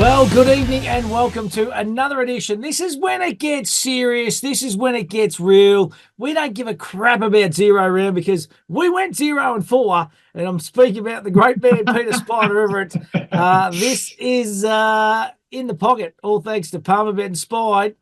Well, good evening and welcome to another edition. This is when it gets serious. This is when it gets real. We don't give a crap about zero round because we went 0-4, and I'm speaking about the great man Peter Spida Everett. This is in the pocket, all thanks to Palmerbet and Spide.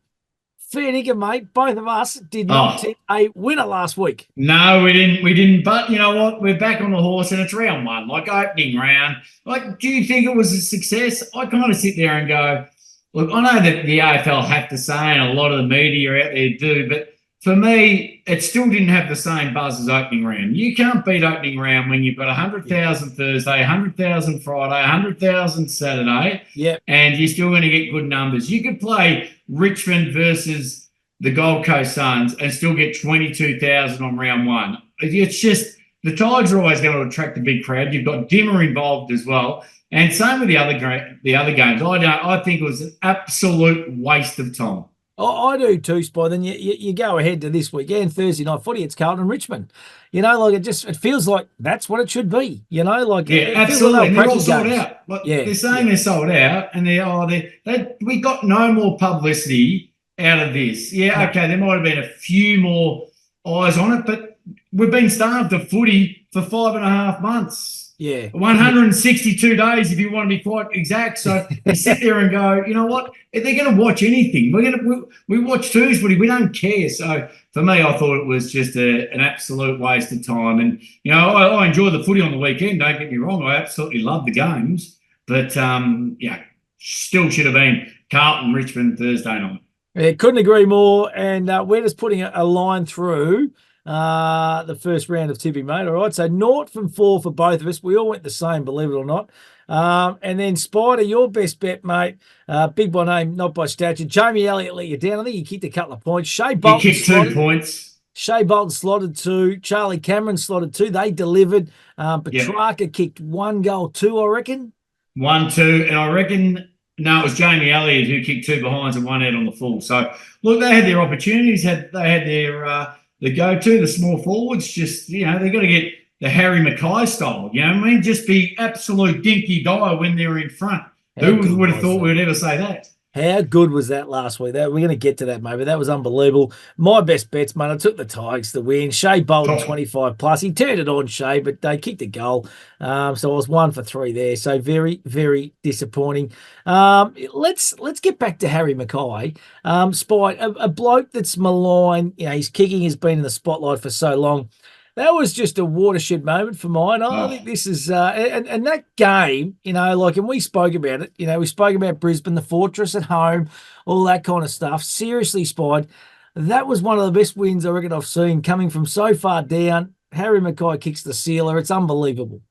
Fair dinkum, mate. Both of us did not tip a winner last week. No, we didn't. But you know what? We're back on the horse, and it's round one, like opening round. Like, do you think it was a success? I kind of sit there and go, look, I know that the AFL have to say, and a lot of the media out there do, but for me, it still didn't have the same buzz as opening round. You can't beat opening round when you've got 100,000 Thursday, 100,000 Friday, 100,000 Saturday, and you're still going to get good numbers. You could play Richmond versus the Gold Coast Suns and still get 22,000 on round one. It's just the Tigers are always going to attract a big crowd. You've got Dimmer involved as well, and same with the other games. I think it was an absolute waste of time. I do too, Spy. Then you go ahead to this weekend, Thursday night footy. It's Carlton and Richmond. You know, like it feels like that's what it should be. You know, like absolutely. And they're all sold out. Like, they're saying they're sold out, and we got no more publicity out of this. Okay, there might have been a few more eyes on it, but we've been starved of footy for 5.5 months. 162 days, if you want to be quite exact. So you sit there and go, you know what? If they're going to watch anything, we watch twos footy. We don't care. So for me, I thought it was just an absolute waste of time. And you know, I enjoy the footy on the weekend. Don't get me wrong. I absolutely love the games, but still should have been Carlton Richmond Thursday night. Yeah, couldn't agree more. And we're just putting a line through the first round of tipping, mate. All right, so 0 from 4 for both of us. We all went the same, believe it or not. And then Spider, your best bet, mate. Big by name, not by stature. Jamie Elliott let you down. I think he kicked a couple of points. Shea Bolton kicked 2 points. Shea Bolton slotted 2. Charlie Cameron slotted 2. They delivered. Petrarca kicked 1 goal, 2, I reckon. 1, 2, and I reckon. No, it was Jamie Elliott who kicked 2 behinds and 1 out on the full. So look, they had their opportunities. They had their the go-to, the small forwards. Just, you know, they've got to get the Harry Mackay style. You know what I mean? Just be absolute dinky die when they're in front. Who would have thought we would ever say that? How good was that last week? We're going to get to that, mate, but that was unbelievable. My best bets, mate, I took the Tigers to win. Shea Bolton, 25 plus. He turned it on, Shea, but they kicked a goal. So I was 1 for 3 there. So very, very disappointing. Let's get back to Harry Mackay. Spite, a bloke that's maligned. You know, his kicking has been in the spotlight for so long. That was just a watershed moment for mine. I think this is, and that game, you know, like, and we spoke about it, you know, we spoke about Brisbane, the fortress at home, all that kind of stuff. Seriously, Spide, that was one of the best wins I reckon I've seen coming from so far down. Harry Mackay kicks the sealer. It's unbelievable.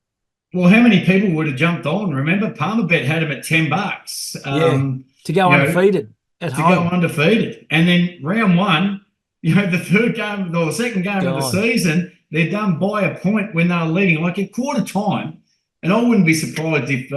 Well, how many people would have jumped on? Remember, Palmerbet had him at $10. To go undefeated at home. To go undefeated. And then round one, you know, the third game or the second game of the season, they're done by a point when they're leading, like at quarter time. And I wouldn't be surprised if,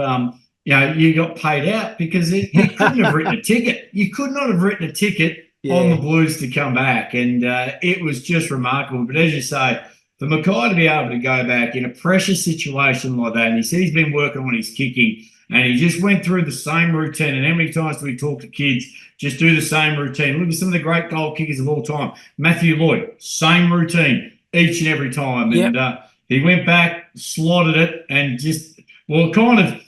you got paid out because you couldn't have written a ticket. You could not have written a ticket on the Blues to come back. And it was just remarkable. But as you say, for Mackay to be able to go back in a pressure situation like that, and he said he's been working on his kicking, and he just went through the same routine. And how many times do we talk to kids, just do the same routine? Look at some of the great goal kickers of all time. Matthew Lloyd, same routine each and every time. And he went back, slotted it, and just, well, kind of,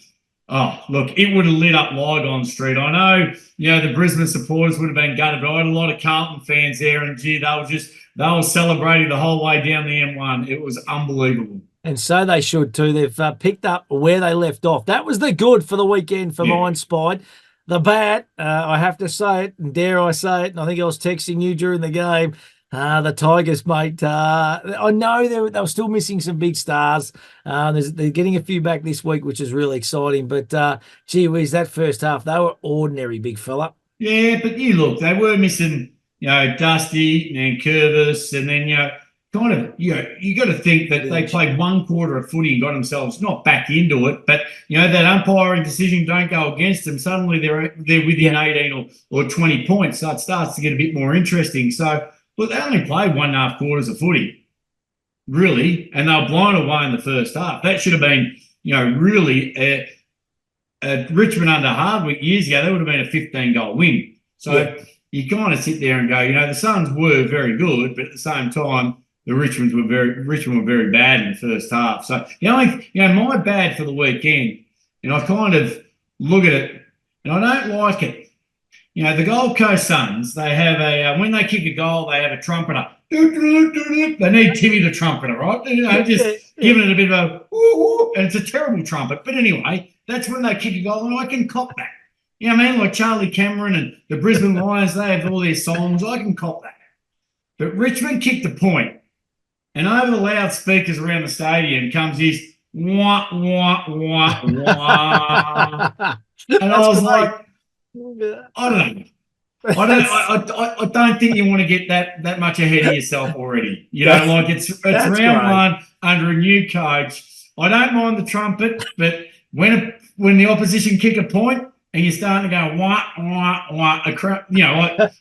it would have lit up Lygon Street. I know, you know, the Brisbane supporters would have been gutted, but I had a lot of Carlton fans there, and gee, they were celebrating the whole way down the M1. It was unbelievable. And so they should too. They've picked up where they left off. That was the good for the weekend for mine, Spide. The bad, I have to say it, and dare I say it, and I think I was texting you during the game, the Tigers, mate. I know they were still missing some big stars. They're getting a few back this week, which is really exciting. But gee whiz, that first half, they were ordinary, big fella. Yeah, but they were missing, you know, Dusty and Curvis, and then, you know, kind of, you know, you got to think that they played 1 quarter of footy and got themselves not back into it, but, you know, that umpiring decision don't go against them. Suddenly they're within 18 or 20 points, so it starts to get a bit more interesting. So, look, they only played 1.5 quarters of footy, really, and they were blown away in the first half. That should have been, you know, really Richmond under Hardwick years ago, that would have been a 15-goal win. So you kind of sit there and go, the Suns were very good, but at the same time, Richmond were very bad in the first half. So my bad for the weekend, and I kind of look at it, and I don't like it. The Gold Coast Suns, they have when they kick a goal, they have a trumpeter. They need Timmy the trumpeter, right? Giving it a bit of a woo, and it's a terrible trumpet. But anyway, that's when they kick a goal, and I can cop that. You know what I mean? Like Charlie Cameron and the Brisbane Lions, they have all their songs. I can cop that. But Richmond kicked the point, and over the loudspeakers around the stadium comes this wah, wah, wah, wah. And I was like, I don't know. I don't think you want to get that much ahead of yourself already. It's round one under a new coach. I don't mind the trumpet, but when the opposition kick a point and you're starting to go wah wah wah,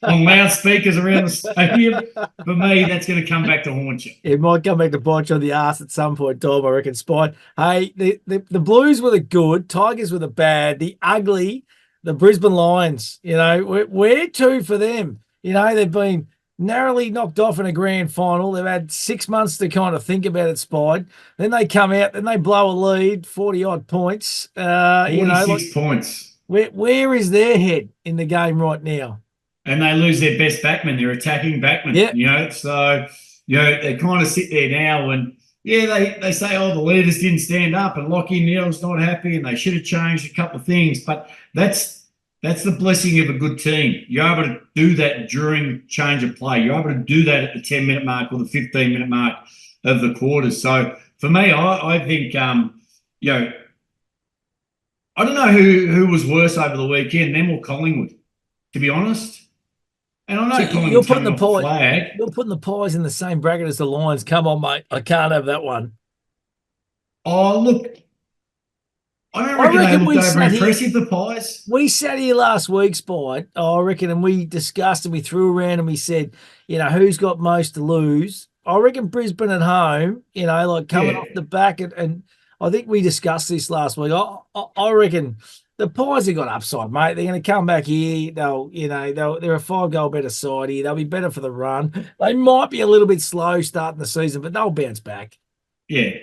on loudspeakers around the stadium, for me that's going to come back to haunt you. It might come back to bite you on the arse at some point, Tom. I reckon. Spide. Hey, the Blues were the good, Tigers were the bad, the ugly. The Brisbane Lions, where to for them? They've been narrowly knocked off in a grand final. They've had 6 months to kind of think about it, Spide. Then they come out, then they blow a lead, 40-odd points. 46 points. Where is their head in the game right now? And they lose their best backman, their attacking backman. So they kind of sit there now and, they say, the leaders didn't stand up and Lockie Neal's not happy and they should have changed a couple of things. But that's the blessing of a good team. You're able to do that during change of play. You're able to do that at the 10-minute mark or the 15-minute mark of the quarters. So for me, I think, I don't know who was worse over the weekend, them or Collingwood, to be honest. And I know Collingwood's you're putting the flag. You're putting the Pies in the same bracket as the Lions. Come on, mate. I can't have that one. Oh, look. I don't reckon they looked over impressive, the Pies. We sat here last week, Spide, I reckon, and we discussed and we threw around and we said, who's got most to lose? I reckon Brisbane at home, coming off the back. And I think we discussed this last week. I reckon the Pies have got upside, mate. They're going to come back here. They're a 5-goal better side here. They'll be better for the run. They might be a little bit slow starting the season, but they'll bounce back. Yeah,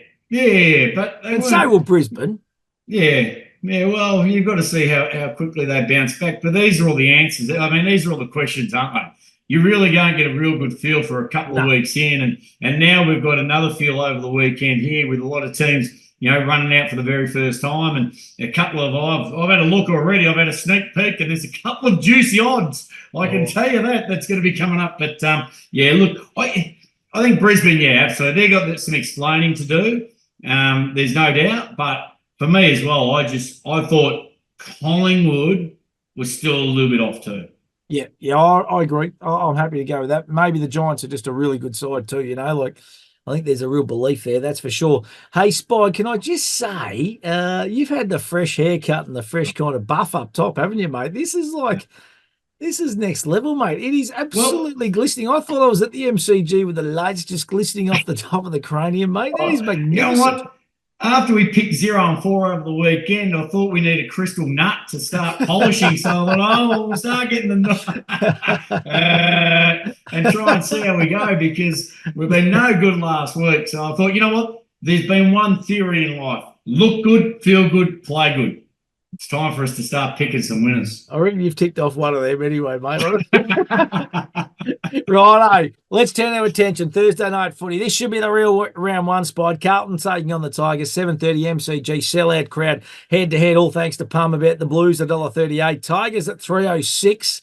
but so will Brisbane. Yeah. Well, you've got to see how quickly they bounce back. But these are all the answers. I mean, these are all the questions, aren't they? You really go and get a real good feel for a couple of weeks in, and now we've got another feel over the weekend here with a lot of teams, running out for the very first time, and a couple of I've had a look already. I've had a sneak peek, and there's a couple of juicy odds. I can tell you that's going to be coming up. But look, I think Brisbane, absolutely, they've got some explaining to do. There's no doubt, but for me as well, I thought Collingwood was still a little bit off too. Yeah, I agree. I'm happy to go with that. Maybe the Giants are just a really good side too, I think there's a real belief there, that's for sure. Hey, Spide, can I just say, you've had the fresh haircut and the fresh kind of buff up top, haven't you, mate? This is next level, mate. It is absolutely glistening. I thought I was at the MCG with the lights just glistening off the top of the cranium, mate. That is magnificent. You know what? After we picked 0 and 4 over the weekend, I thought we need a crystal nut to start polishing. So I thought, we'll start getting the nut and try and see how we go, because we've been no good last week. So I thought, you know what? There's been one theory in life. Look good, feel good, play good. It's time for us to start picking some winners. I reckon you've ticked off one of them anyway, mate. Righto. Let's turn our attention. Thursday night footy. This should be the real round one, Spide. Carlton taking on the Tigers. 7:30 MCG. Sellout crowd. Head-to-head. All thanks to Palmer Bet. The Blues $1.38. Tigers at 3.06.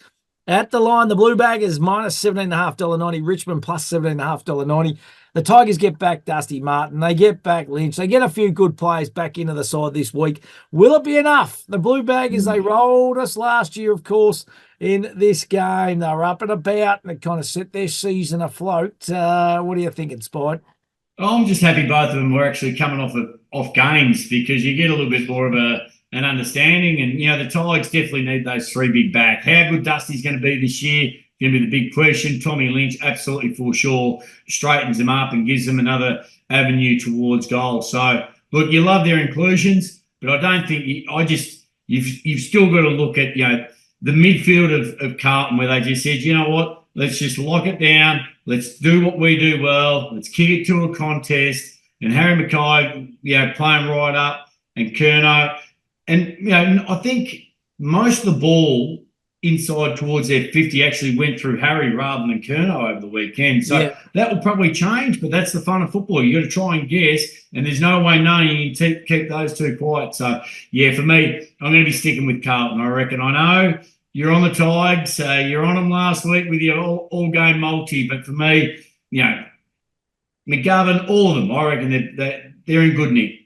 At the line, the Blue Baggers minus $17.50.90. Richmond plus $17.50.90. The Tigers get back Dusty Martin. They get back Lynch. They get a few good players back into the side this week. Will it be enough? The Blue Baggers, they rolled us last year, of course, in this game. They were up and about and they kind of set their season afloat. What are you thinking, Spide? I'm just happy both of them were actually coming off games, because you get a little bit more of an understanding. And, the Tigers definitely need those three big back. How good Dusty's going to be this year? Going to be the big question. Tommy Lynch, absolutely for sure, straightens them up and gives them another avenue towards goal. So, look, you love their inclusions, but I don't think you you've still got to look at, the midfield of Carlton, where they just said, you know what, let's just lock it down. Let's do what we do well. Let's kick it to a contest. And Harry Mackay, playing right up, and Curnow. And, I think most of the ball inside towards their 50 actually went through Harry rather than Curnow over the weekend. So that will probably change, but that's the fun of football. You got to try and guess, and there's no way knowing you can keep those two quiet. So, for me, I'm going to be sticking with Carlton, I reckon. I know you're on the Tigers. You're on them last week with your all-game multi, but for me, McGovern, all of them, I reckon they're in good nick.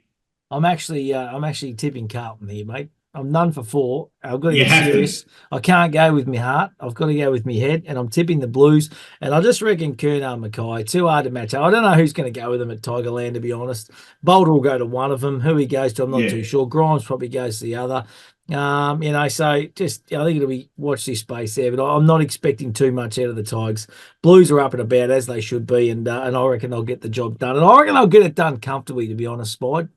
I'm actually tipping Carlton here, mate. I'm none for 4. I've got to get serious. I can't go with my heart. I've got to go with my head, and I'm tipping the Blues. And I just reckon Curnow and Mackay, too hard to match up. I don't know who's going to go with them at Tigerland, to be honest. Boulder will go to one of them. Who he goes to, I'm not too sure. Grimes probably goes to the other. So just I think it'll be watch this space there, but I'm not expecting too much out of the Tigers. Blues are up and about as they should be, and I reckon they'll get the job done. And I reckon they'll get it done comfortably, to be honest, Spide.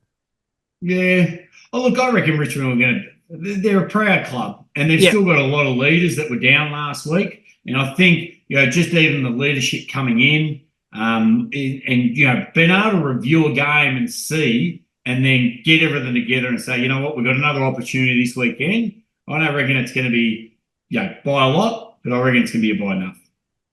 Yeah. Oh, look, I reckon Richmond are going to. They're a proud club, and they've still got a lot of leaders that were down last week. And I think just even the leadership coming in, and being able to review a game and see, and then get everything together and say, you know what, we've got another opportunity this weekend. I don't reckon it's going to be by a lot, but I reckon it's going to be by enough.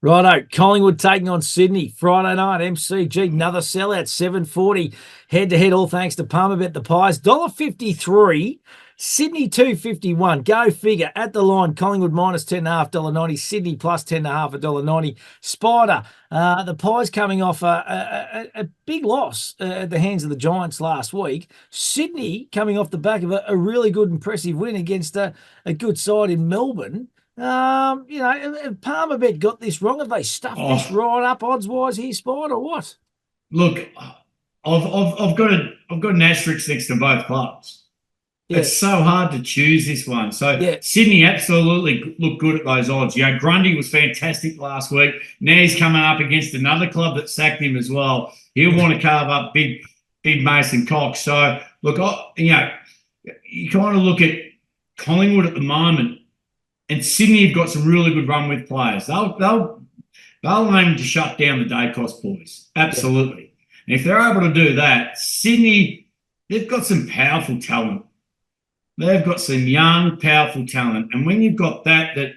Righto, Collingwood taking on Sydney Friday night, MCG, another sellout, 7:40, head-to-head, all thanks to Palmerbet the Pies, $1.53, Sydney $2.51, go figure, at the line, Collingwood minus $10.5, $1.90, Sydney plus $10.5, $1.90, Spider, the Pies coming off a big loss at the hands of the Giants last week, Sydney coming off the back of a really good, impressive win against a good side in Melbourne. Have Palmerbet got this wrong? Have they stuffed this right up odds-wise here, Spide, or what? Look, I've got an asterisk next to both clubs. Yeah. It's so hard to choose this one. So Sydney absolutely look good at those odds. Grundy was fantastic last week. Now he's coming up against another club that sacked him as well. He'll want to carve up big Mason Cox. So look, you kind of look at Collingwood at the moment. And Sydney have got some really good run with players. They'll aim to shut down the Dacos boys. Absolutely. And if they're able to do that, Sydney, they've got some powerful talent. They've got some young, powerful talent. And when you've got that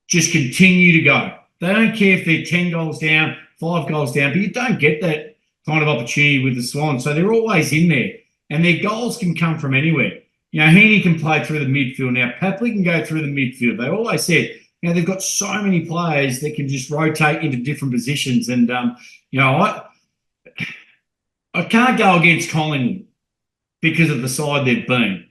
just continue to go. They don't care if they're 10 goals down, 5 goals down, but you don't get that kind of opportunity with the Swans. So they're always in there. And their goals can come from anywhere. Heaney can play through the midfield now. Papley can go through the midfield. They always said, they've got so many players that can just rotate into different positions. And, I can't go against Collingwood because of the side they've been.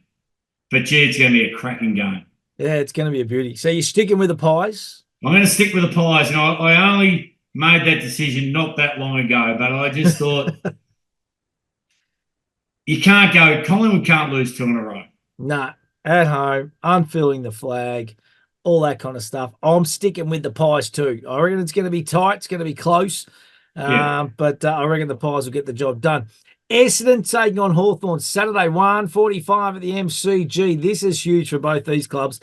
But, it's going to be a cracking game. Yeah, it's going to be a beauty. So you're sticking with the Pies? I'm going to stick with the Pies. And I only made that decision not that long ago, but I just thought you can't go. Collingwood can't lose 2 in a row. Nah, at home, unfurling the flag, all that kind of stuff. I'm sticking with the Pies too. I reckon it's going to be tight. It's going to be close. But I reckon the Pies will get the job done. Essendon taking on Hawthorn Saturday, 1:45 at the MCG. This is huge for both these clubs.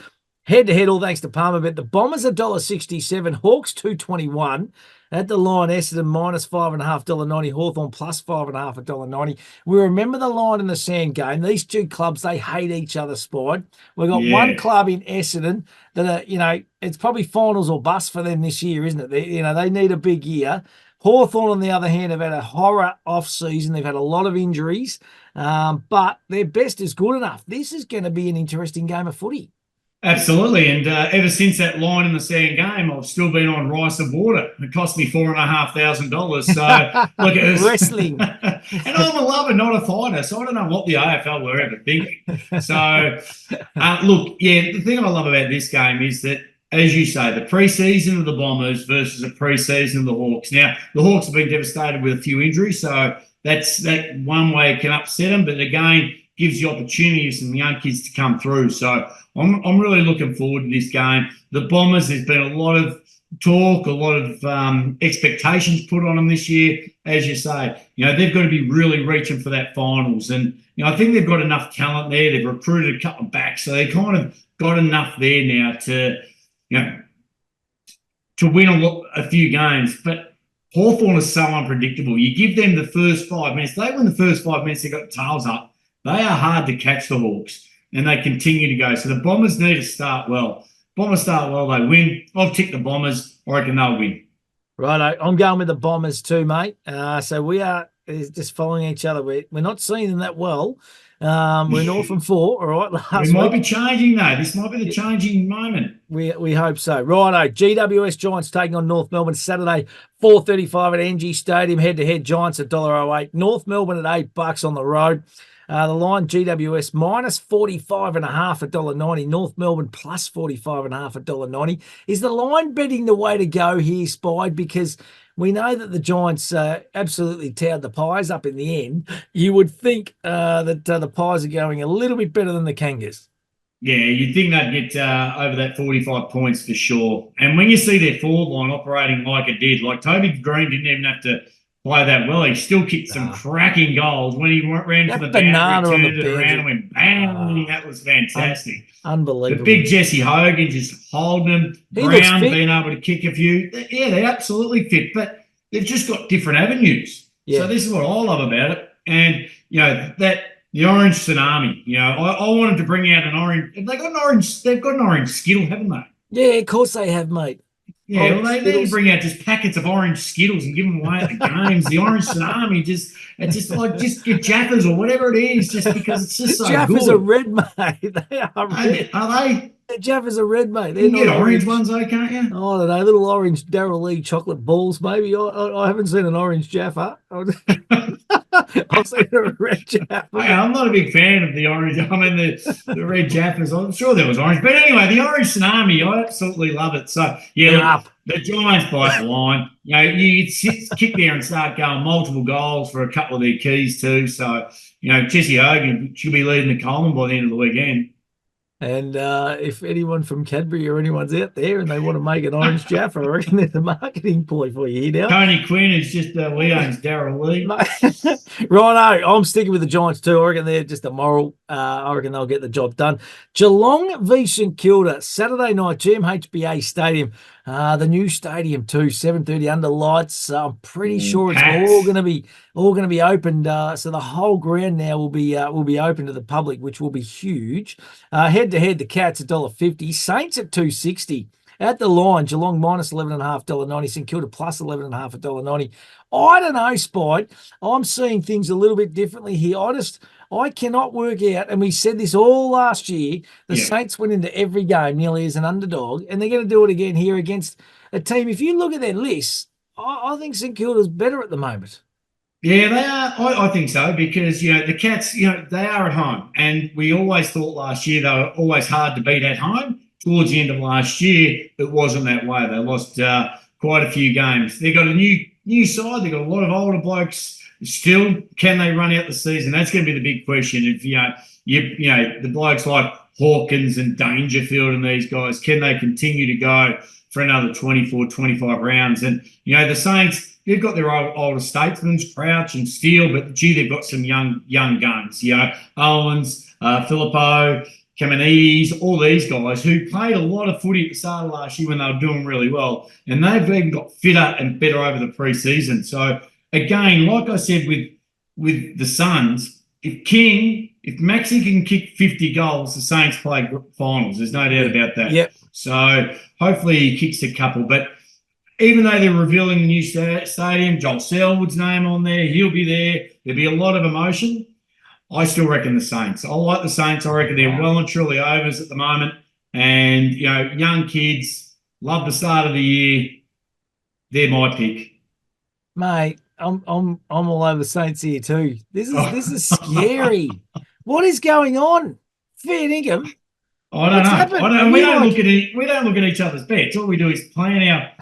Head-to-head, all thanks to Palmerbet. The Bombers $1.67, Hawks $2.21. At the line, Essendon minus $5.5, $1.90, Hawthorn plus $5.5, $1.90. We remember the line in the Sand game. These two clubs, they hate each other, Spide. We've got one club in Essendon that are, it's probably finals or bust for them this year, isn't it? They need a big year. Hawthorn, on the other hand, have had a horror off-season. They've had a lot of injuries, but their best is good enough. This is going to be an interesting game of footy. Absolutely, and ever since that line in the Sand game, I've still been on rice and water. It cost me $4,500. So look, it was wrestling, and I'm a lover, not a fighter. So I don't know what the AFL were ever thinking. So look, the thing I love about this game is that, as you say, the pre-season of the Bombers versus the pre-season of the Hawks. Now, the Hawks have been devastated with a few injuries, so that's one way it can upset them. But again, gives the opportunity for some young kids to come through. So I'm really looking forward to this game. The Bombers, there's been a lot of talk, a lot of expectations put on them this year. As you say, they've got to be really reaching for that finals. And, I think they've got enough talent there. They've recruited a couple of backs. So they kind of got enough there now to, to win a few games. But Hawthorn is so unpredictable. You give them the first 5 minutes. They win the first 5 minutes, they've got tails up. They are hard to catch, the Hawks, and they continue to go. So the Bombers need to start well. Bombers start well, they win. I've ticked the Bombers. I reckon they'll win. Right, I'm going with the Bombers too, mate. So we are just following each other. We're not seeing them that well. We're 0-4, all right. We might be changing, though. This might be the changing moment. We hope so. Righto, GWS Giants taking on North Melbourne Saturday, 4:35 at NG Stadium. Head-to-head, Giants at $1.08. North Melbourne at $8 on the road. The line GWS minus 45.5 at $1.90. North Melbourne plus 45.5 at $1.90. Is the line betting the way to go here, Spide? Because we know that the Giants absolutely towed the Pies up in the end. You would think that the Pies are going a little bit better than the Kangas. Yeah, you'd think they'd get over that 45 points for sure. And when you see their forward line operating like it did, like Toby Green didn't even have to play that well. He still kicked some cracking goals when he ran to the boundary, turned it around and went bang. That was fantastic. Unbelievable. The big Jesse Hogan just holding him. Brown being able to kick a few. Yeah, they're absolutely fit, but they've just got different avenues. Yeah. So this is what I love about it. And, the orange tsunami, I wanted to bring out an orange. They've got an orange Skittle, haven't they? Yeah, of course they have, mate. Yeah, well, they need to bring out just packets of orange Skittles and give them away at the games. The orange tsunami, just get Jaffers or whatever it is, just because it's just so Jaffers good. Are red, mate. They are red. Are they? The Jaffers are red, mate. You can get orange ones though, can't you? Oh, I don't know. Little orange Darryl Lee chocolate balls, maybe. I haven't seen an orange Jaffa. I've seen a red Jaffa. I'm not a big fan of the orange. I mean, the red Jaffas. I'm sure there was orange. But anyway, the orange tsunami, I absolutely love it. So, yeah, the Giants by the line. You kick there and start going multiple goals for a couple of their keys too. So, Jesse Hogan should be leading the Coleman by the end of the weekend. And if anyone from Cadbury or anyone's out there and they want to make an orange Jaffa, I reckon there's a marketing ploy for you here now. Tony Quinn is just Leon's Darryl Lee. Righto, I'm sticking with the Giants too. I reckon they're just a moral. I reckon they'll get the job done. Geelong v St Kilda, Saturday night, GMHBA Stadium. The new stadium too, 7:30 under lights. I'm pretty sure it's all going to be opened. So the whole ground now will be open to the public, which will be huge. Head to head, the Cats at $1.50, Saints at $2.60. At the line, Geelong minus 11.5 $1.90, St Kilda plus 11.5 $1.90. I don't know, Spide. I'm seeing things a little bit differently here. I cannot work out, and we said this all last year, the Saints went into every game nearly as an underdog, and they're going to do it again here against a team. If you look at their list, I think St Kilda's better at the moment. Yeah, they are. I think so because, the Cats, they are at home, and we always thought last year they were always hard to beat at home. Towards the end of last year, it wasn't that way. They lost quite a few games. They've got a new side. They've got a lot of older blokes. Still, can they run out the season? That's going to be the big question. If the blokes like Hawkins and Dangerfield and these guys, can they continue to go for another 24, 25 rounds? And the Saints, they've got their older statesmen, Crouch and Steele, but they've got some young guns. Owens, Filippo, Kamenides, all these guys who played a lot of footy at the start of last year when they were doing really well, and they've even got fitter and better over the pre-season. So again, like I said with the Suns, if Maxi can kick 50 goals, the Saints play finals. There's no doubt about that. Yep. So hopefully he kicks a couple. But even though they're revealing the new stadium, Joel Selwood's name on there, he'll be there. There'll be a lot of emotion. I still reckon the Saints. I like the Saints. I reckon they're well and truly overs at the moment. And, young kids, love the start of the year. They're my pick. Mate, I'm all over the Saints here too. This is scary. What is going on? Fair dinkum. I don't know. We don't look at each other's bets. All we do is plan our.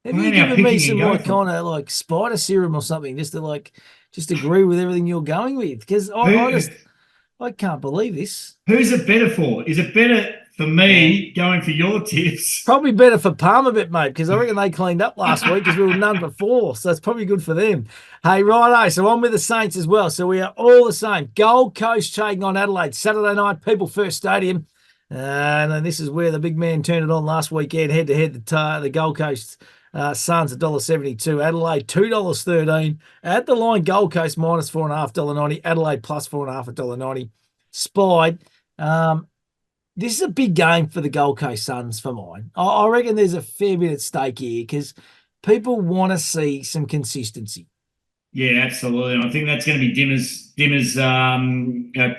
Have you given me some kind of like spider serum or something just to agree with everything you're going with? Because I can't believe this. Who's it better for? Is it better for me, going for your tips. Probably better for Palmerbet, mate, because I reckon they cleaned up last week because we were none before. So it's probably good for them. Hey, righto. So I'm with the Saints as well. So we are all the same. Gold Coast taking on Adelaide. Saturday night, People First Stadium. And this is where the big man turned it on last weekend, head-to-head, the Gold Coast Suns $1.72. Adelaide $2.13. At the line, Gold Coast minus $4.5, $1.90. Adelaide plus $4.5, $1.90. Spied. This is a big game for the Gold Coast Suns for mine. I reckon there's a fair bit at stake here because people want to see some consistency. Yeah, absolutely. I think that's going to be Dimmer's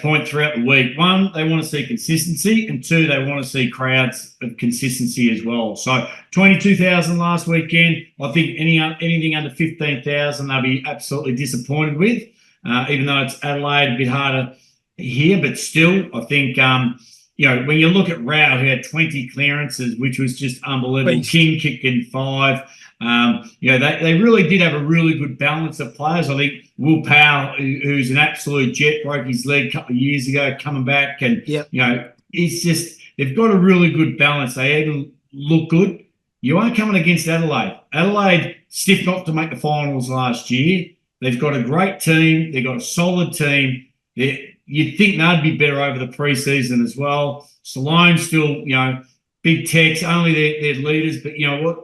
point throughout the week. One, they want to see consistency, and two, they want to see crowds of consistency as well. So 22,000 last weekend. I think anything under 15,000, they'll be absolutely disappointed with. Even though it's Adelaide, a bit harder here, but still, I think when you look at Rao, who had 20 clearances, which was just unbelievable. Beast. King kicking 5. They really did have a really good balance of players. I think Will Powell, who's an absolute jet, broke his leg a couple of years ago, coming back, and it's just they've got a really good balance. They even look good. You are coming against Adelaide. Adelaide stiff not to make the finals last year. They've got a great team. They've got a solid team. You'd think they'd be better over the preseason as well. Stallone still, big techs, only their leaders, but you know what?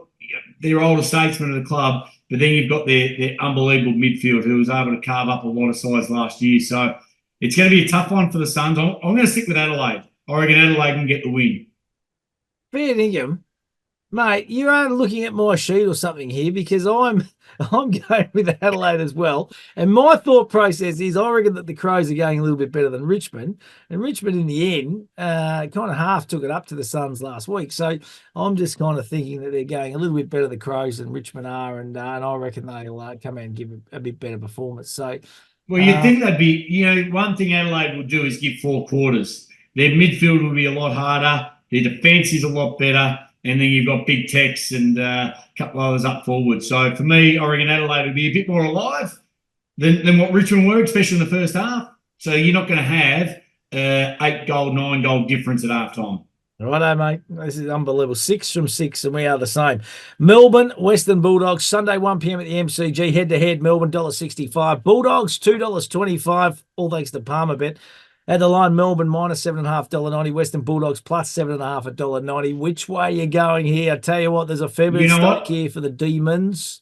They're older statesmen of the club, but then you've got their unbelievable midfield who was able to carve up a lot of size last year. So it's going to be a tough one for the Suns. I'm going to stick with Adelaide. I reckon Adelaide can get the win. Fair dinkum. Mate, you are looking at my sheet or something here because I'm going with Adelaide as well. And my thought process is I reckon that the Crows are going a little bit better than Richmond. And Richmond in the end kind of half took it up to the Suns last week. So I'm just kind of thinking that they're going a little bit better, the Crows, than Richmond are. And I reckon they'll come out and give a bit better performance. So, well, you'd think they'd be, one thing Adelaide would do is give 4 quarters. Their midfield will be a lot harder. Their defence is a lot better. And then you've got big Tex and a couple of others up forward. So for me, I reckon Adelaide will be a bit more alive than what Richmond were, especially in the first half. So you're not going to have 8-goal, 9-goal difference at halftime. Righto, mate. This is unbelievable. 6 from 6, and we are the same. Melbourne, Western Bulldogs, Sunday 1 p.m. at the MCG. Head-to-head, Melbourne $1.65. Bulldogs $2.25, all thanks to Palmerbet. At the line, Melbourne minus $7.5, $1.90. Western Bulldogs plus $7.5 at $1.90. Which way are you going here? I tell you what, there's a fair bit of stock here for the Demons.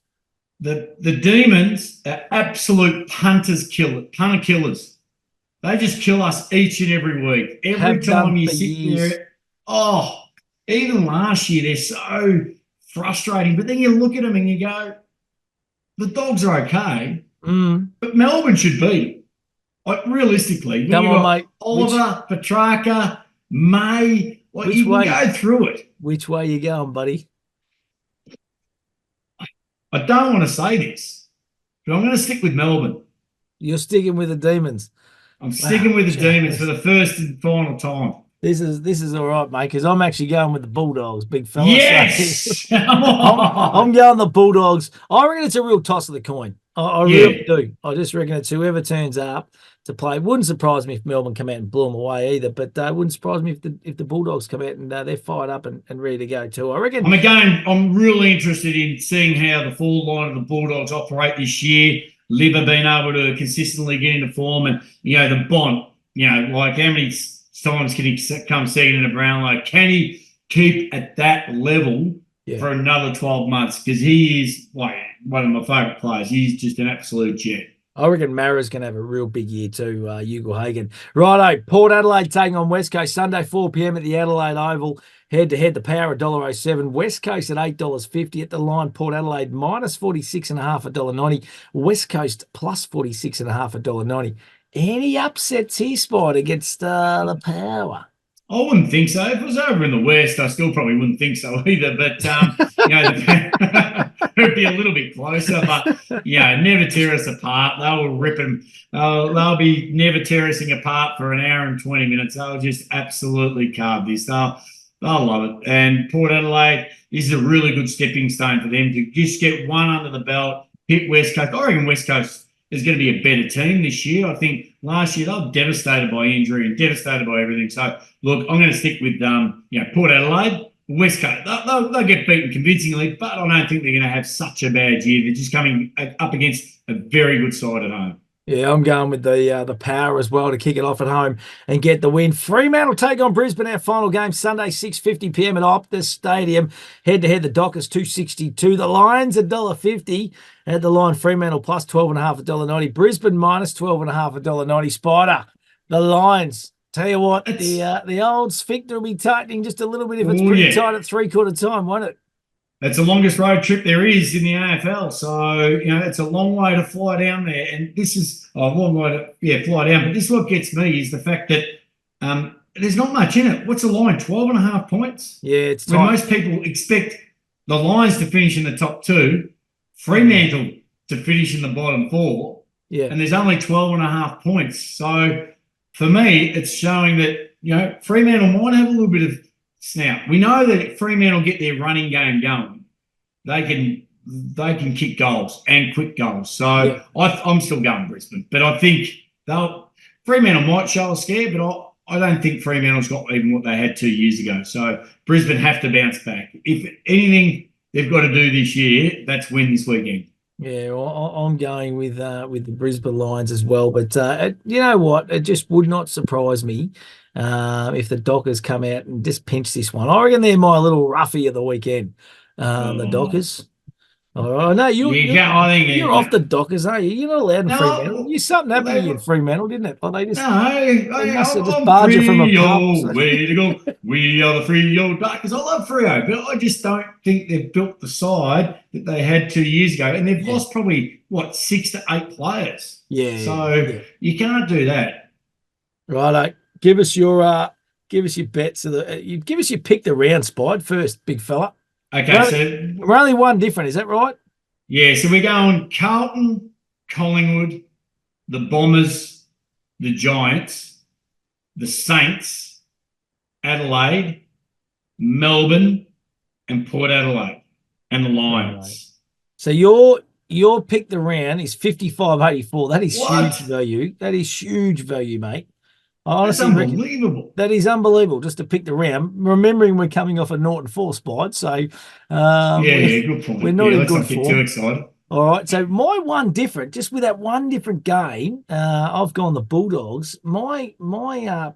The Demons are absolute punter killers. They just kill us each and every week. Every time you sit there, even last year, they're so frustrating. But then you look at them and you go, the Dogs are okay, but Melbourne should beat them. Like, realistically, come on, mate. Oliver, Petrarca, May, you can go through it. Which way you going, buddy? I don't want to say this, but I'm going to stick with Melbourne. You're sticking with the Demons. I'm sticking with the Demons for the first and final time. This is all right, mate, because I'm actually going with the Bulldogs, big fella. Yes! I'm going the Bulldogs. I reckon it's a real toss of the coin. I really do. I just reckon it's whoever turns up to play. It wouldn't surprise me if Melbourne come out and blew them away either, but it wouldn't surprise me if the Bulldogs come out and they're fired up and ready to go too. I reckon. I'm really interested in seeing how the full line of the Bulldogs operate this year. Liver being able to consistently get into form, and the Bont, like how many times can he come second in a Brownlow? Can he keep at that level for another 12 months? Because he is like one of my favourite players. He's just an absolute jet. I reckon Mara's going to have a real big year too, Hugo Hagen. Righto, Port Adelaide taking on West Coast, Sunday 4 p.m. at the Adelaide Oval. Head-to-head, the Power $1.07. West Coast at $8.50 at the line. Port Adelaide minus 46.5 at $1.90. West Coast plus 46.5 at $1.90. Any upsets here, Spot, against the Power? I wouldn't think so. If it was over in the West, I still probably wouldn't think so either. But, it would be a little bit closer. But, never tear us apart. They will rip them. They'll be never tear us apart for an hour and 20 minutes. They'll just absolutely carve this. They'll love it. And Port Adelaide, this is a really good stepping stone for them to just get one under the belt, hit West Coast. I reckon West Coast is going to be a better team this year. I think last year they were devastated by injury and devastated by everything. So, look, I'm going to stick with Port Adelaide. West Coast, they'll get beaten convincingly, but I don't think they're going to have such a bad year. They're just coming up against a very good side at home. Yeah, I'm going with the power as well to kick it off at home and get the win. Fremantle take on Brisbane, our final game, Sunday, 6:50 p.m. at Optus Stadium. Head-to-head, the Dockers, $2.62. The Lions, $1.50 at the line. Fremantle plus 12.5, $1.90. Brisbane minus 12.5, $1.90. Spider, the Lions. Tell you what, the old sphincter will be tightening just a little bit if it's pretty tight at three-quarter time, won't it? That's the longest road trip there is in the AFL. So, it's a long way to fly down there. And this is a long way to, fly down. But this is what gets me is the fact that there's not much in it. What's the line? 12.5 points? Yeah, it's tight. When most people expect the Lions to finish in the top 2, Fremantle to finish in the bottom 4. Yeah. And there's only 12.5 points. So, for me, it's showing that, Fremantle might have a little bit of snout. We know that if Fremantle get their running game going, they can kick goals and quick goals. So I'm still going Brisbane, but I think Fremantle might show a scare, but I don't think Fremantle's got even what they had 2 years ago. So Brisbane have to bounce back. If anything they've got to do this year, that's win this weekend. Yeah, well, I'm going with the Brisbane Lions as well. But you know what? It just would not surprise me if the Dockers come out and just pinch this one. I reckon they're my little roughie of the weekend, the Dockers. Oh, no, you're off the Dockers, aren't you? You're not allowed in Fremantle. You something happened to you in Fremantle, didn't it? Well, they must have just barged you from a pub. Way to go. We are the Freo Dockers. I love Freo, but I just don't think they've built the side that they had 2 years ago. And they've lost probably, 6 to 8 players. Yeah. So you can't do that. Righto. Give us your bets. You give us your pick the round, Spide, first, big fella. Okay, we're only one different, is that right? Yeah, so we're going Carlton, Collingwood, the Bombers, the Giants, the Saints, Adelaide, Melbourne, and Port Adelaide, and the Lions. So your pick the round is 55.84. That is huge value. That is huge value, mate. Honestly, that's unbelievable. That is unbelievable just to pick the round. Remembering we're coming off a Norton 4 Spide, so good point. We're not in good form. Get too excited. All right, so my one different, just with that one different game, I've gone the Bulldogs. My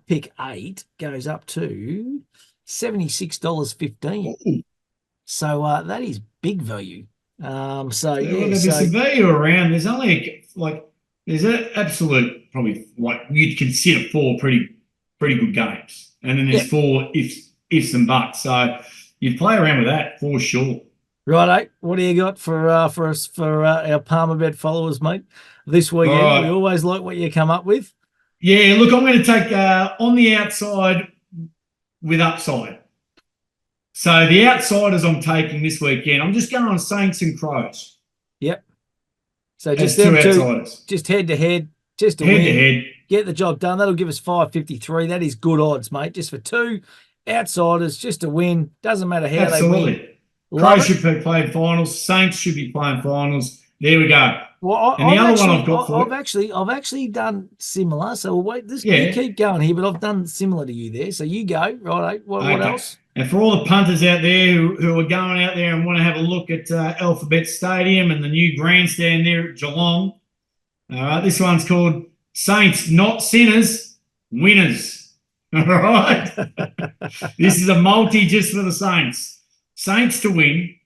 pick 8 goes up to $76.15. So that is big value. There's some value around. There's only there's an absolute probably you'd consider 4 pretty good games, and then there's 4 ifs and buts. So you'd play around with that for sure. Righto, what do you got for our Palmerbet followers, mate? This weekend, right. We always like what you come up with. Yeah, look, I'm going to take on the outside with upside. So the outsiders I'm taking this weekend, I'm just going on Saints and Crows. Yep. So just them two, just head to head, just to win, get the job done. That'll give us 553. That is good odds, mate. Just for 2 outsiders, just to win. Doesn't matter how they win. Crows should be playing finals. Saints should be playing finals. There we go. Well, I've actually done similar. So we'll wait. You keep going here, but I've done similar to you there. So you go. Right. What else? And for all the punters out there who are going out there and want to have a look at Alphabet Stadium and the new grandstand there at Geelong, all right, this one's called Saints, Not Sinners, Winners. All right? This is a multi just for the Saints. Saints to win.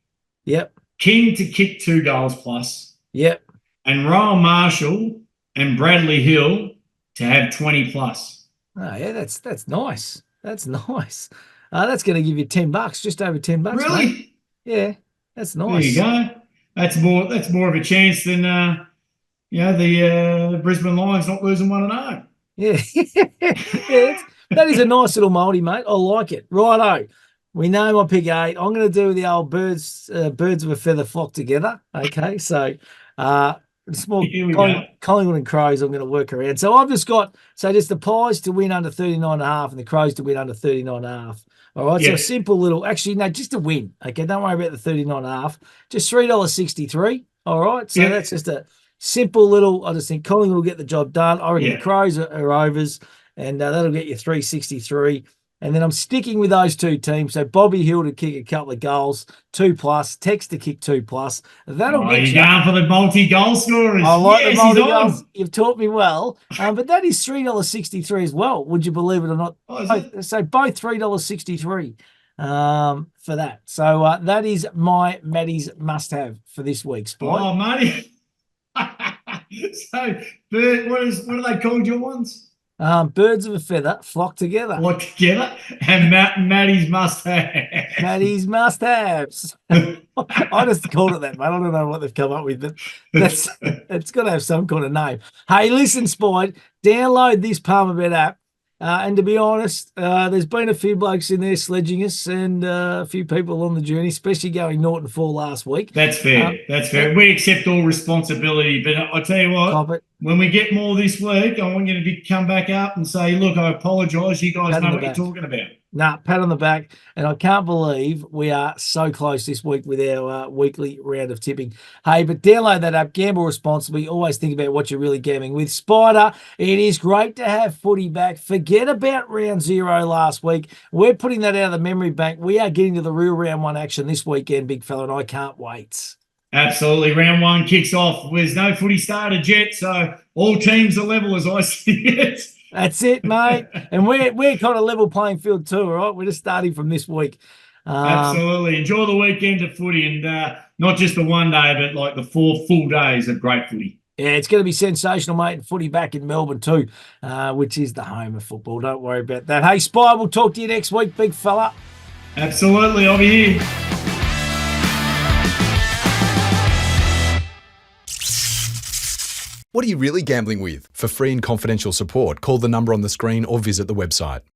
Yep. King to kick 2 goals plus. Yep. And Rowan Marshall and Bradley Hill to have 20 plus. Oh, yeah, that's nice. That's nice. That's going to give you $10, just over $10. Really? Mate. Yeah, that's nice. There you go. That's more of a chance than the Brisbane Lions not losing 1-0. Yeah, that is a nice little multi, mate. I like it. Righto. We know my pick 8. I'm going to do the old birds of a feather flock together. Okay, so small Collingwood and Crows I'm going to work around. So I've just got just the Pies to win under 39.5 and the Crows to win under 39.5. All right, so a simple little, actually, no, just a win. Okay, don't worry about the 39.5. Just $3.63. All right, so that's just Simple little, I just think Collingwood will get the job done. I reckon Yeah. the Crows are overs, and that'll get you 363. And then I'm sticking with those two teams. So Bobby Hill to kick a couple of goals, 2+, Tex to kick 2+. That'll get you. You're going for the multi-goal scorers. I like the Yes, multi he's goals. on. You've taught me well. But that is $3.63 as well. Would you believe it or not? So both $3.63 for that. So that is my Matty's must-have for this week, Spike. Oh, Matty. So, what do they call your ones? Birds of a feather flock together. Flock together, and Matty's must-have. Matty's must-haves. I just called it that, mate. I don't know what they've come up with, but it's got to have some kind of name. Hey, listen, Spide, download this Palmerbet app. And to be honest, there's been a few blokes in there sledging us and a few people on the journey, especially going Norton 4 last week. That's fair. That's fair. We accept all responsibility. But I tell you what, when we get more this week, I want you to come back up and say, look, I apologise. You guys know what you're talking about. Nah, pat on the back. And I can't believe we are so close this week with our weekly round of tipping. Hey, but download that app, gamble responsibly. Always think about what you're really gambling with. Spida, it is great to have footy back. Forget about round 0 last week. We're putting that out of the memory bank. We are getting to the real round 1 action this weekend, big fella, and I can't wait. Absolutely. Round 1 kicks off. There's no footy started yet, so all teams are level as I see it. That's it, mate. And we're kind of level playing field too, all right? We're just starting from this week. Absolutely. Enjoy the weekend of footy and not just the one day, but like the 4 full days of great footy. Yeah, it's going to be sensational, mate, and footy back in Melbourne too, which is the home of football. Don't worry about that. Hey, Spy, we'll talk to you next week, big fella. Absolutely. I'll be here. What are you really gambling with? For free and confidential support, call the number on the screen or visit the website.